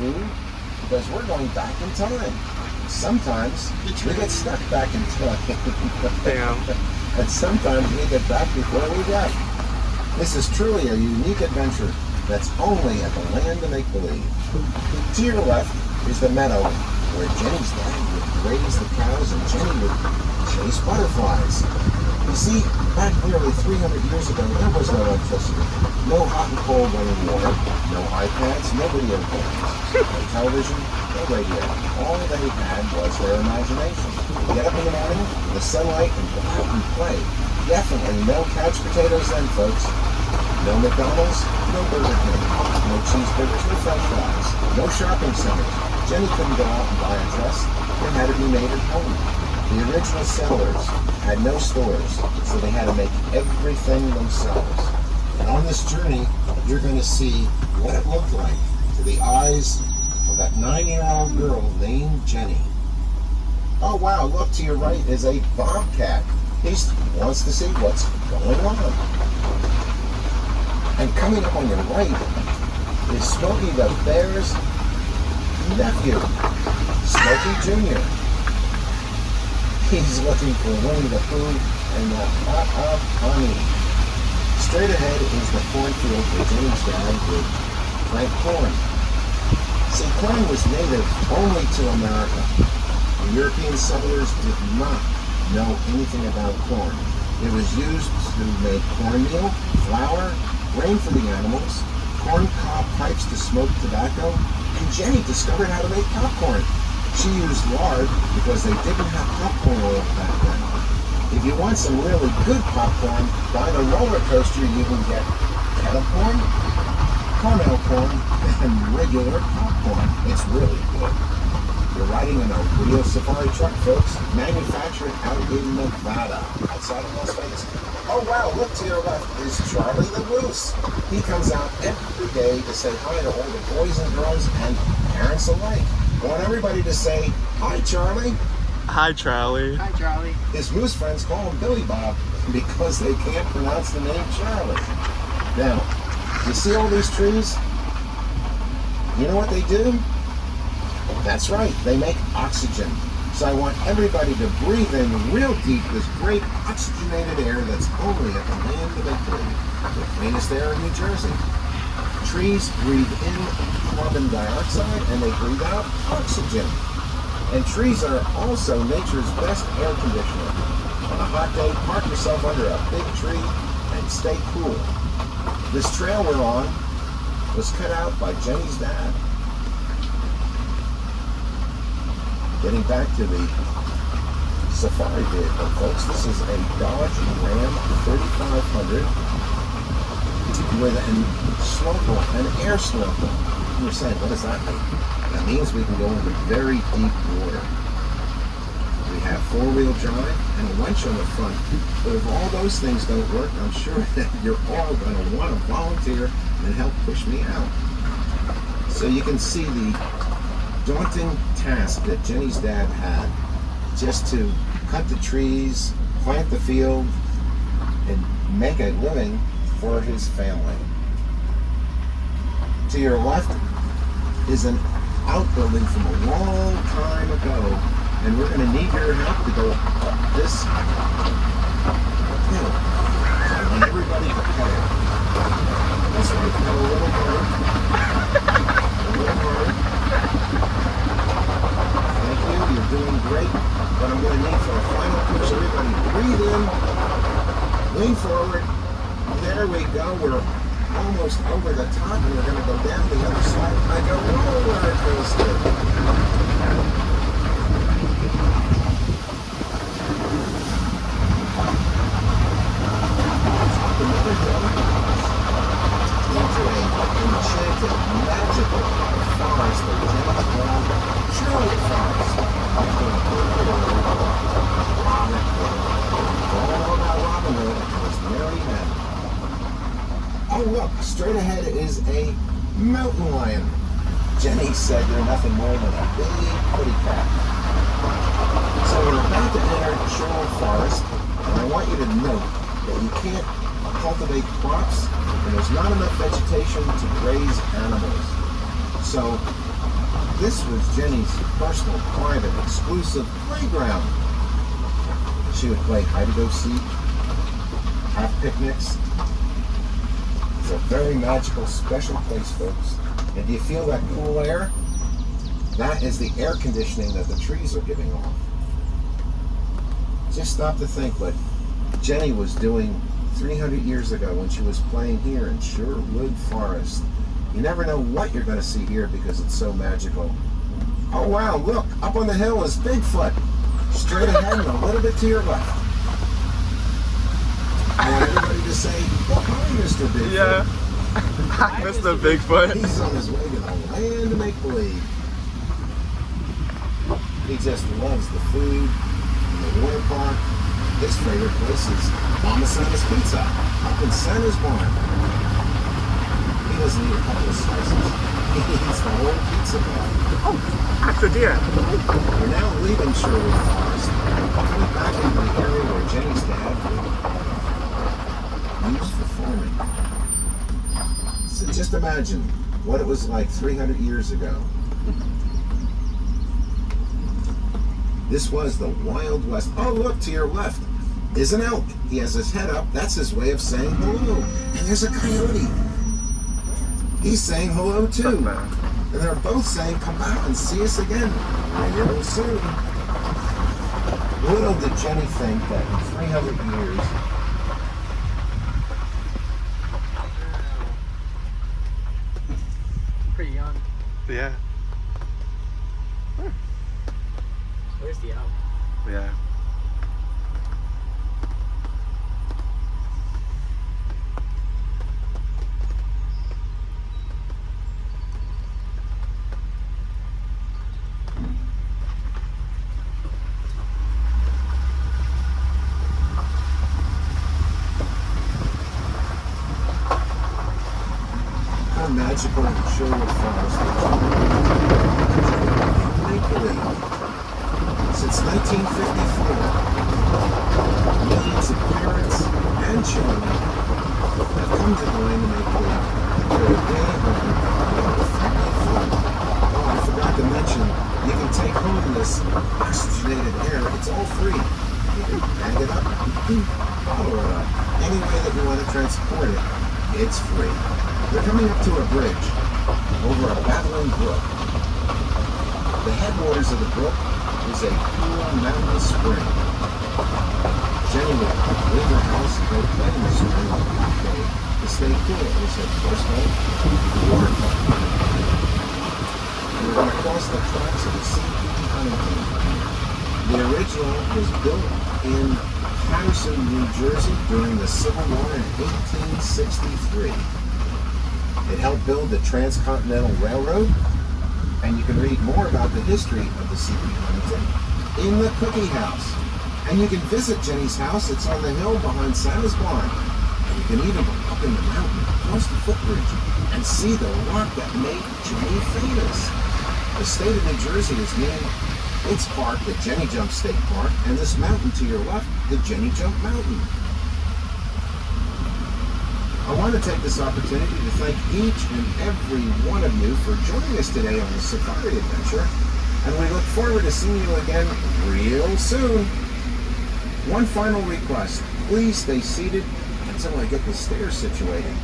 food because we're going back in time. Sometimes we get stuck back in time. Damn. And sometimes we get back before we left. This is truly a unique adventure that's only at the land of make-believe. To your left is the meadow where Jenny's dad would graze the cows and Jenny would chase butterflies. You see, back nearly 300 years ago, there was no electricity, no hot and cold running water, no iPads, no video games, no television, no radio. All they had was their imagination. Get up in the morning, in the sunlight, and go out and play. Definitely no couch potatoes then, folks. No McDonald's, no Burger King, no cheeseburgers, no french fries, no shopping centers. Jenny couldn't go out and buy a dress. It had to be made at home. The original settlers had no stores, so they had to make everything themselves. And on this journey, you're going to see what it looked like to the eyes of that 9-year-old girl named Jenny. Oh wow, look to your right is a bobcat. He wants to see what's going on. And coming up on your right is Smokey the Bear's nephew, Smokey Jr. He's looking for Winnie the Pooh and the pot of honey. Straight ahead is the cornfield where Jenny's dad would plant corn. See, corn was native only to America. The European settlers did not know anything about corn. It was used to make cornmeal, flour, grain for the animals, corn cob pipes to smoke tobacco, and Jenny discovered how to make popcorn. She used lard because they didn't have popcorn oil back then. If you want some really good popcorn, buy the roller coaster. You can get kettle corn, caramel corn, and regular popcorn. It's really good. You're riding in a real safari truck, folks, manufactured out in Nevada, outside of Las Vegas. Oh wow, look to your left is Charlie the Goose. He comes out every day to say hi to all the boys and girls and parents alike. I want everybody to say, hi Charlie. Hi, Charlie. Hi, Charlie. His moose friends call him Billy Bob because they can't pronounce the name Charlie. Now, you see all these trees? You know what they do? That's right, they make oxygen. So I want everybody to breathe in real deep this great oxygenated air that's only at the land of make-believe, the cleanest air in New Jersey. Trees breathe in carbon dioxide and they breathe out oxygen. And trees are also nature's best air conditioner. On a hot day, park yourself under a big tree and stay cool. This trail we're on was cut out by Jenny's dad. Getting back to the safari vehicle, folks, this is a Dodge Ram 3500 with an air snorkel. You're saying, what does that mean? That means we can go into very deep water. We have four-wheel drive and a winch on the front. But if all those things don't work, I'm sure that you're all going to want to volunteer and help push me out. So you can see the daunting task that Jenny's dad had, just to cut the trees, plant the field, and make a living for his family. To your left is an outbuilding from a long time ago, and we're going to need your help to go up this hill. So I want everybody to pedal. That's right, pedal a little harder. A little harder. Thank you, you're doing great. What I'm going to need for a final push, everybody breathe in, lean forward. There we go. We're almost over the top, and we're going to go down the other side like a roller coaster. Another hill into a enchanted, magical forest that Jenny's called Sherwood Forest. All about Robin Hood was Mary Hen. Oh look, straight ahead is a mountain lion. Jenny said they're nothing more than a big kitty cat. So we're about to enter Sherwood Forest, and I want you to note that you can't cultivate crops, and there's not enough vegetation to graze animals. So This was Jenny's personal, private, exclusive playground. She would play hide-and-go-seek, have picnics. It's a very magical, special place, folks. And do you feel that cool air? That is the air conditioning that the trees are giving off. Just stop to think what Jenny was doing 300 years ago when she was playing here in Sherwood Forest. You never know what you're going to see here because it's so magical. Oh wow, look, up on the hill is Bigfoot. Straight ahead and a little bit to your left. I want everybody to say, well, hi, Mr. Bigfoot. Yeah. Hi, Mr. Bigfoot. He's on his way to the land of make-believe. He just loves the food and the water park. His favorite place is Mama Santa's Pizza up in Santa's barn. He doesn't eat a couple of slices. He eats the whole pizza bar. Oh, that's a deer. We're now leaving Sherwood Forest, coming back into the area where Jenny's dad would use for farming. So just imagine what it was like 300 years ago. This was the Wild West. Oh, look, to your left is an elk. He has his head up. That's his way of saying hello. And there's a coyote. He's saying hello, too. And they're both saying, come back and see us again real soon. Little did Jenny think that in 300 years, Pretty young. Yeah. Where's the elk? Yeah. how magical Sherwood Forest is. Make-believe. Since 1954, millions of parents and children have come to the land of make-believe for a day of family fun. Oh, I forgot to mention, you can take home this oxygenated air. It's all free. You can bag it up, bottle it up, any way that you want to transport it. It's free. They're coming up to a bridge over a babbling brook. The headwaters of the brook is a cool mountain spring. Jenny would leave her house and go play in the spring on the day to stay cool. It was her first home water park. And we're going to cross the tracks of the CP Huntington. The original was built in Harrison, New Jersey during the Civil War in 1863. It helped build the Transcontinental Railroad, and you can read more about the history of the CP Huntington in the Cookie House. And you can visit Jenny's house. It's on the hill behind Santa's barn. And you can even go up in the mountain, across the footbridge, and see the rock that made Jenny famous. The state of New Jersey is named its park the Jenny Jump State Park, and this mountain to your left, the Jenny Jump Mountain. I want to take this opportunity to thank each and every one of you for joining us today on this safari adventure, and we look forward to seeing you again real soon. One final request, please stay seated until I get the stairs situated.